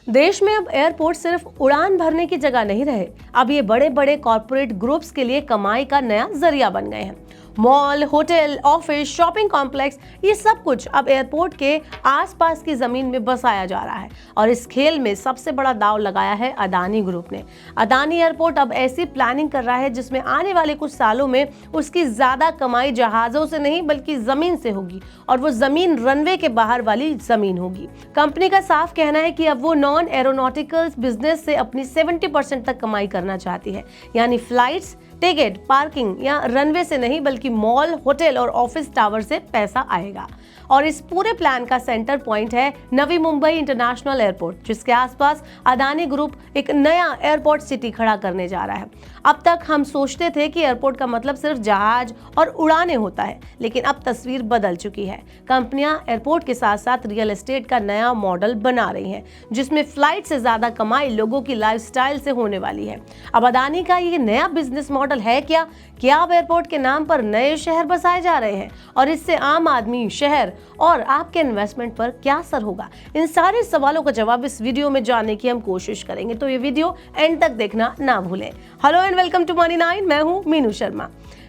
देश में अब एयरपोर्ट सिर्फ उड़ान भरने की जगह नहीं रहे, अब ये बड़े बड़े कॉर्पोरेट ग्रुप्स के लिए कमाई का नया जरिया बन गए हैं। Mall, hotel, office, shopping complex, ये सब कुछ अब एयरपोर्ट के आसपास की जमीन में बसाया जा रहा है और इस खेल में सबसे बड़ा दांव लगाया है अदानी ग्रुप ने। अदानी एयरपोर्ट अब ऐसी प्लानिंग कर रहा है जिसमें आने वाले कुछ सालों में उसकी ज्यादा कमाई जहाजों से नहीं बल्कि जमीन से होगी और वो जमीन रनवे के बाहर वाली जमीन होगी। कंपनी का साफ कहना है कि अब वो नॉन एरोनॉटिकल बिजनेस से अपनी 70% तक कमाई करना चाहती है, यानी फ्लाइट्स, टिकट, पार्किंग या रनवे से नहीं बल्कि मॉल, होटल और ऑफिस टावर से पैसा आएगा। और इस पूरे प्लान का सेंटर पॉइंट है नवी मुंबई इंटरनेशनल एयरपोर्ट, जिसके आसपास अदानी ग्रुप एक नया एयरपोर्ट सिटी खड़ा करने जा रहा है। अब तक हम सोचते थे कि एयरपोर्ट का मतलब सिर्फ जहाज और उड़ाने होता है, लेकिन अब तस्वीर बदल चुकी है। कंपनियां एयरपोर्ट के साथ साथ रियल एस्टेट का नया मॉडल बना रही हैं, जिसमें फ्लाइट से ज्यादा कमाई लोगों की लाइफस्टाइल से होने वाली है। अब अदानी का ये नया बिजनेस मॉडल है क्या अब एयरपोर्ट के नाम पर नए शहर बसाए जा रहे हैं और इससे आम आदमी, शहर और आपके इन्वेस्टमेंट पर क्या असर होगा? इन सारे सवालों का जवाब इस वीडियो में जानने की हम कोशिश करेंगे, तो ये वीडियो एंड तक देखना ना भूलें। Hello and welcome to money 9, मैं हूं मीनू शर्मा।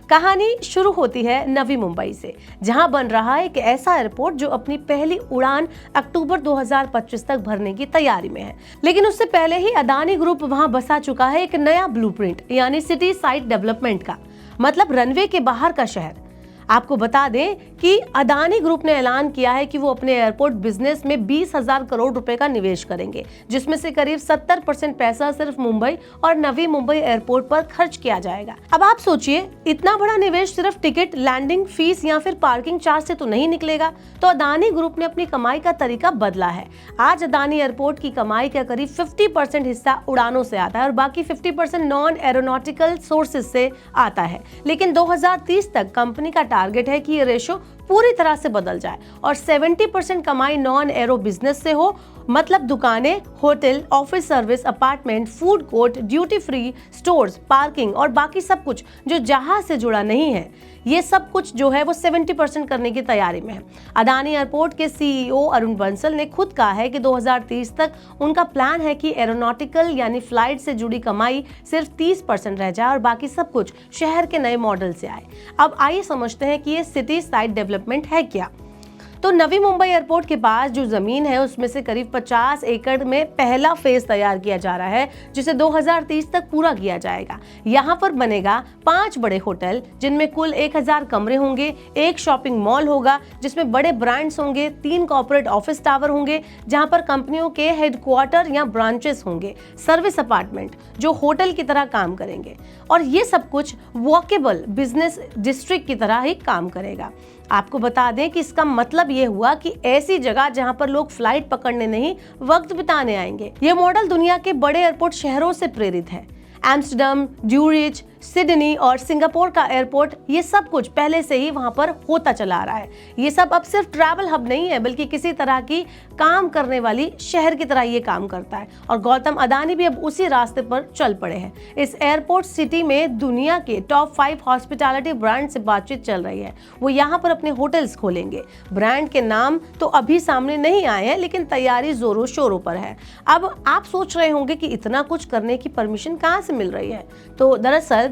कहानी शुरू होती है नवी मुंबई से, जहां बन रहा है एक ऐसा एयरपोर्ट जो अपनी पहली उड़ान अक्टूबर 2025 तक भरने की तैयारी में है। लेकिन उससे पहले ही अदानी ग्रुप वहां बसा चुका है एक नया ब्लूप्रिंट, यानी सिटी साइट डेवलपमेंट का, मतलब रनवे के बाहर का शहर। आपको बता दें कि अदानी ग्रुप ने ऐलान किया है कि वो अपने एयरपोर्ट बिजनेस में 20,000 करोड़ रुपए का निवेश करेंगे, जिसमें से करीब 70% पैसा सिर्फ मुंबई और नवी मुंबई एयरपोर्ट पर खर्च किया जाएगा। अब आप सोचिए, इतना बड़ा निवेश सिर्फ टिकट, लैंडिंग फीस या फिर पार्किंग चार्ज से तो नहीं निकलेगा। तो अदानी ग्रुप ने अपनी कमाई का तरीका बदला है। आज अदानी एयरपोर्ट की कमाई का करीब 50% हिस्सा उड़ानों से आता है और बाकी 50% नॉन एरोनॉटिकल सोर्सेज से आता है। लेकिन 2030 तक कंपनी का टारगेट है कि ये रेशो पूरी तरह से बदल जाए और 70% कमाई नॉन एरो बिजनेस से हो, मतलब दुकानें, hotel, office service, apartment, food court, duty free stores, parking और बाकी सब कुछ जो जहाज से जुड़ा नहीं है, ये सब कुछ जो है वो 70% करने की तैयारी में है। अदानी एयरपोर्ट के सीईओ अरुण बंसल ने खुद कहा है कि 2030 तक उनका प्लान है कि एरोनॉटिकल यानी फ्लाइट से जुड़ी कमाई सिर्फ 30% रह जाए और बाकी सब कुछ शहर के नए मॉडल से आए। अब आइए समझते हैं कि ये सिटी साइट डेवलपमेंट है क्या। तो नवी मुंबई एयरपोर्ट के पास जो जमीन है उसमें से करीब 50 एकड़ में पहला फेज तैयार किया जा रहा है, जिसे 2030 तक पूरा किया जाएगा। यहाँ पर बनेगा 5 बड़े होटल, जिनमें कुल 1000 कमरे होंगे, एक शॉपिंग मॉल होगा जिसमें बड़े ब्रांड्स होंगे, 3 कॉर्पोरेट ऑफिस टावर होंगे जहाँ पर कंपनियों के हेडक्वार्टर या ब्रांचेस होंगे, सर्विस अपार्टमेंट जो होटल की तरह काम करेंगे और ये सब कुछ वॉकेबल बिजनेस डिस्ट्रिक्ट की तरह ही काम करेगा। आपको बता दें कि इसका मतलब ये हुआ कि ऐसी जगह जहां पर लोग फ्लाइट पकड़ने नहीं, वक्त बिताने आएंगे। ये मॉडल दुनिया के बड़े एयरपोर्ट शहरों से प्रेरित है। एम्स्टर्डम, ज्यूरिच, सिडनी और सिंगापुर का एयरपोर्ट, ये सब कुछ पहले से ही वहां पर होता चला आ रहा है। ये सब अब सिर्फ ट्रैवल हब नहीं है बल्कि किसी तरह की काम करने वाली शहर की तरह ये काम करता है और गौतम अदानी भी अब उसी रास्ते पर चल पड़े हैं। इस एयरपोर्ट सिटी में दुनिया के टॉप 5 हॉस्पिटैलिटी ब्रांड से बातचीत चल रही है। वो यहाँ पर अपने होटल्स खोलेंगे। ब्रांड के नाम तो अभी सामने नहीं आए हैं, लेकिन तैयारी जोरों शोरों पर है। अब आप सोच रहे होंगे कि इतना कुछ करने की परमिशन कहाँ से मिल रही है? तो दरअसल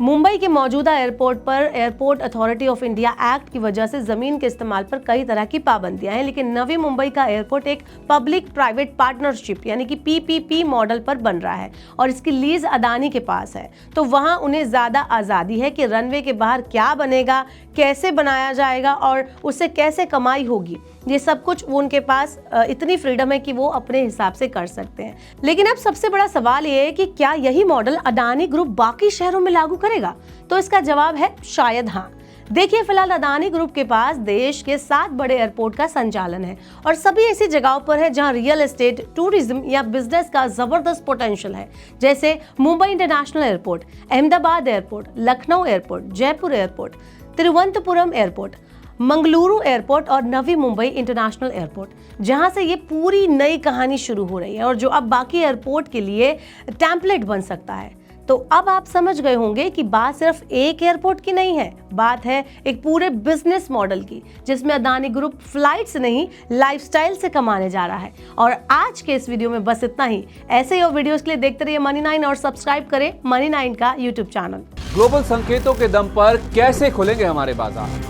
मुंबई के मौजूदा एयरपोर्ट पर airport authority of India act की वजह से जमीन के इस्तेमाल पर कई तरह की पाबंदियां हैं, लेकिन नवी मुंबई का एयरपोर्ट एक पब्लिक प्राइवेट पार्टनरशिप यानी कि पीपीपी मॉडल पर बन रहा है और इसकी लीज अदानी के पास है। तो वहां उन्हें ज्यादा आजादी है कि रनवे के बाहर क्या बनेगा, कैसे बनाया जाएगा और उससे कैसे कमाई होगी। ये सब कुछ वो उनके पास इतनी फ्रीडम है कि वो अपने हिसाब से कर सकते हैं। लेकिन अब सबसे बड़ा सवाल ये है कि क्या यही मॉडल अदानी ग्रुप बाकी शहरों में लागू करेगा? तो इसका जवाब है शायद हाँ। देखिए, फिलहाल अदानी ग्रुप के पास देश के 7 बड़े एयरपोर्ट का संचालन है और सभी ऐसी जगहों पर है जहां रियल एस्टेट, टूरिज्म या बिजनेस का जबरदस्त पोटेंशियल है, जैसे Mumbai international airport, Ahmedabad airport, Lucknow airport, Jaipur airport, Thiruvananthapuram airport, Mangaluru airport और नवी मुंबई इंटरनेशनल एयरपोर्ट, जहां से ये पूरी नई कहानी शुरू हो रही है और जो अब बाकी एयरपोर्ट के लिए टेम्पलेट बन सकता है। तो अब आप समझ गए होंगे कि बात सिर्फ एक एयरपोर्ट की नहीं है, बात है एक पूरे बिजनेस मॉडल की, जिसमें अदानी ग्रुप फ्लाइट से नहीं लाइफस्टाइल से कमाने जा रहा है। और आज के इस वीडियो में बस इतना ही। ऐसे ही और वीडियोस के लिए देखते रहिए Money9 और सब्सक्राइब करें Money9 का यूट्यूब चैनल। ग्लोबल संकेतों के दम पर कैसे खुलेंगे हमारे बाजार?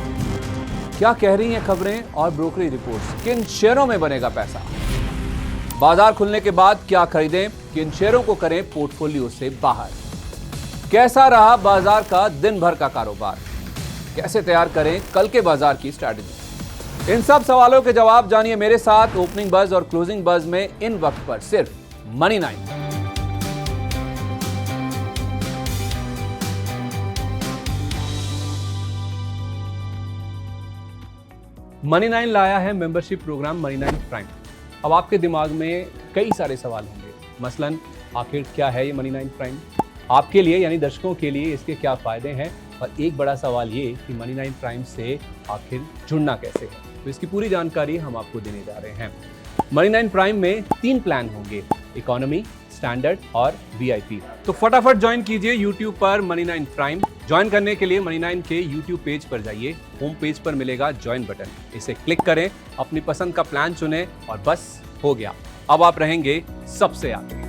क्या कह रही हैं खबरें और ब्रोकरेज रिपोर्ट्स? किन शेयरों में बनेगा पैसा? बाजार खुलने के बाद क्या खरीदें, किन शेयरों को करें पोर्टफोलियो से बाहर? कैसा रहा बाजार का दिन भर का कारोबार? कैसे तैयार करें कल के बाजार की स्ट्रैटेजी? इन सब सवालों के जवाब जानिए मेरे साथ ओपनिंग बज और क्लोजिंग बज में, इन वक्त पर सिर्फ Money9। Money9 लाया है मेंबरशिप प्रोग्राम Money9 प्राइम। अब आपके दिमाग में कई सारे सवाल होंगे, मसलन आखिर क्या है ये Money9 प्राइम? आपके लिए यानी दर्शकों के लिए इसके क्या फायदे हैं? और एक बड़ा सवाल ये कि Money9 प्राइम से आखिर जुड़ना कैसे है? तो इसकी पूरी जानकारी हम आपको देने जा रहे हैं। Money9 प्राइम में 3 प्लान होंगे, इकोनॉमी, स्टैंडर्ड और VIP। तो फटाफट ज्वाइन कीजिए YouTube पर Money9 प्राइम। ज्वाइन करने के लिए Money9 के YouTube पेज पर जाइए, होम पेज पर मिलेगा ज्वाइन बटन, इसे क्लिक करें, अपनी पसंद का प्लान चुनें और बस हो गया, अब आप रहेंगे सबसे आगे।